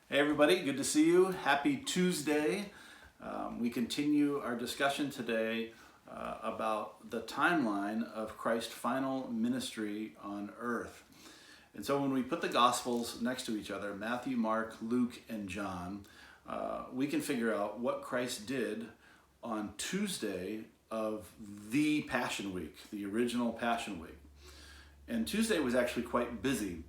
Hey everybody, good to see you. Happy Tuesday. We continue our discussion today about the timeline of Christ's final ministry on earth. And so when we put the Gospels next to each other, Matthew, Mark, Luke, and John, we can figure out what Christ did on Tuesday of the Passion Week, the original Passion Week. And Tuesday was actually quite busy.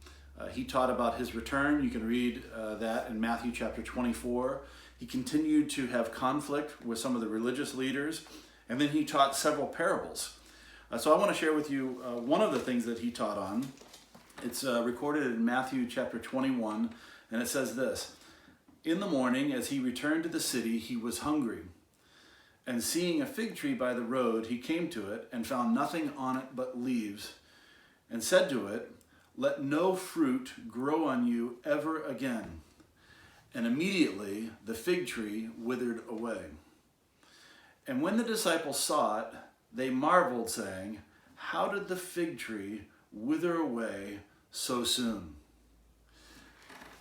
He taught about his return. You can read that in Matthew chapter 24. He continued to have conflict with some of the religious leaders, and then he taught several parables. So I want to share with you one of the things that he taught on. It's recorded in Matthew chapter 21, and it says this: "In the morning, as he returned to the city, he was hungry. And seeing a fig tree by the road, he came to it and found nothing on it but leaves, and said to it, 'Let no fruit grow on you ever again.' And immediately the fig tree withered away. And when the disciples saw it, they marveled, saying, 'How did the fig tree wither away so soon?'"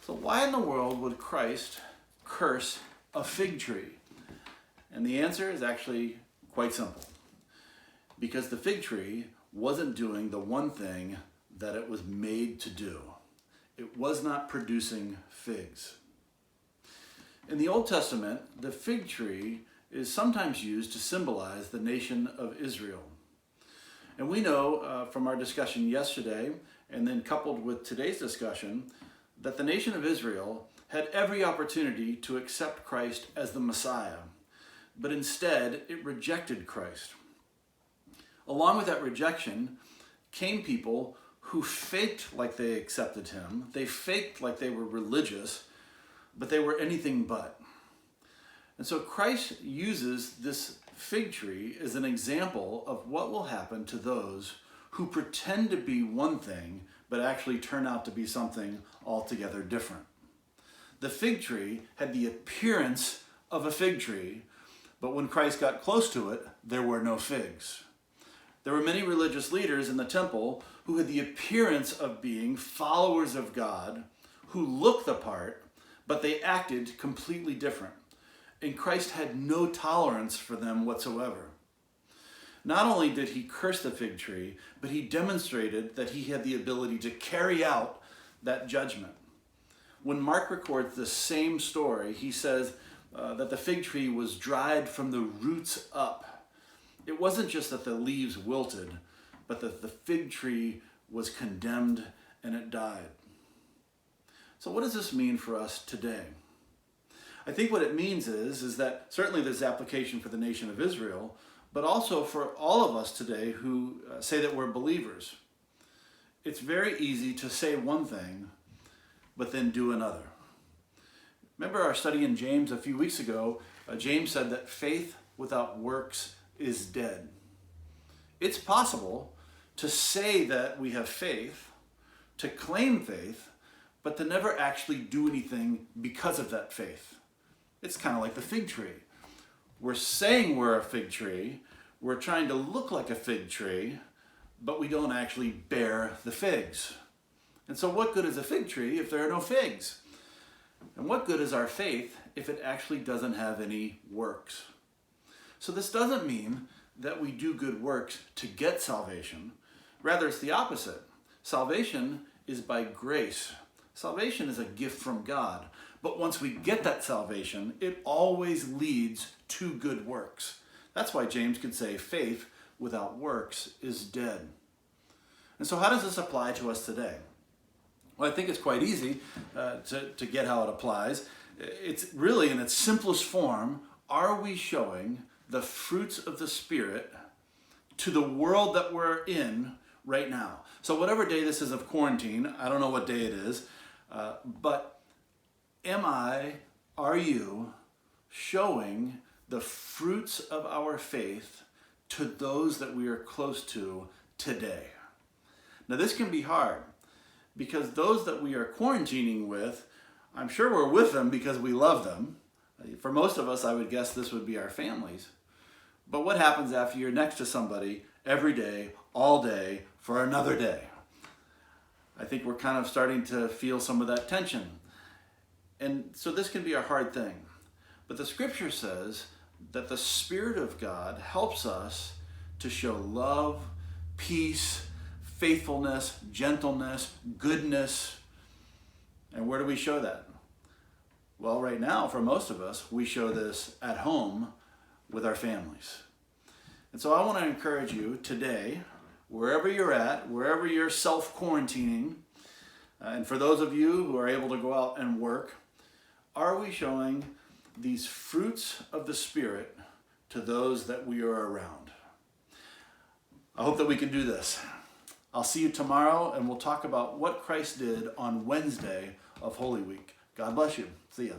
So why in the world would Christ curse a fig tree? And the answer is actually quite simple. Because the fig tree wasn't doing the one thing that it was made to do. It was not producing figs. In the Old Testament, the fig tree is sometimes used to symbolize the nation of Israel. And we know from our discussion yesterday, and then coupled with today's discussion, that the nation of Israel had every opportunity to accept Christ as the Messiah, but instead it rejected Christ. Along with that rejection came people who faked like they accepted him. They faked like they were religious, but they were anything but. And so Christ uses this fig tree as an example of what will happen to those who pretend to be one thing, but actually turn out to be something altogether different. The fig tree had the appearance of a fig tree, but when Christ got close to it, there were no figs. There were many religious leaders in the temple who had the appearance of being followers of God, who looked the part, but they acted completely different. And Christ had no tolerance for them whatsoever. Not only did he curse the fig tree, but he demonstrated that he had the ability to carry out that judgment. When Mark records the same story, he says that the fig tree was dried from the roots up. It wasn't just that the leaves wilted, but that the fig tree was condemned and it died. So what does this mean for us today? I think what it means is that certainly there's application for the nation of Israel, but also for all of us today who say that we're believers. It's very easy to say one thing, but then do another. Remember our study in James a few weeks ago, James said that faith without works is dead. It's possible to say that we have faith, to claim faith, but to never actually do anything because of that faith. It's kind of like the fig tree. We're saying we're a fig tree, we're trying to look like a fig tree, but we don't actually bear the figs. And so what good is a fig tree if there are no figs? And what good is our faith if it actually doesn't have any works? So this doesn't mean that we do good works to get salvation. Rather, it's the opposite. Salvation is by grace. Salvation is a gift from God. But once we get that salvation, it always leads to good works. That's why James could say faith without works is dead. And so how does this apply to us today? Well, I think it's quite easy to get how it applies. It's really in its simplest form, are we showing the fruits of the Spirit to the world that we're in right now? So whatever day this is of quarantine, I don't know what day it is, but are you showing the fruits of our faith to those that we are close to today? Now this can be hard because those that we are quarantining with, I'm sure we're with them because we love them. For most of us, I would guess this would be our families. But what happens after you're next to somebody every day, all day, for another day? I think we're kind of starting to feel some of that tension. And so this can be a hard thing. But the scripture says that the Spirit of God helps us to show love, peace, faithfulness, gentleness, goodness. And where do we show that? Well, right now, for most of us, we show this at home with our families. And so I want to encourage you today, wherever you're at, wherever you're self-quarantining, and for those of you who are able to go out and work, are we showing these fruits of the Spirit to those that we are around? I hope that we can do this. I'll see you tomorrow, and we'll talk about what Christ did on Wednesday of Holy Week. God bless you. See ya.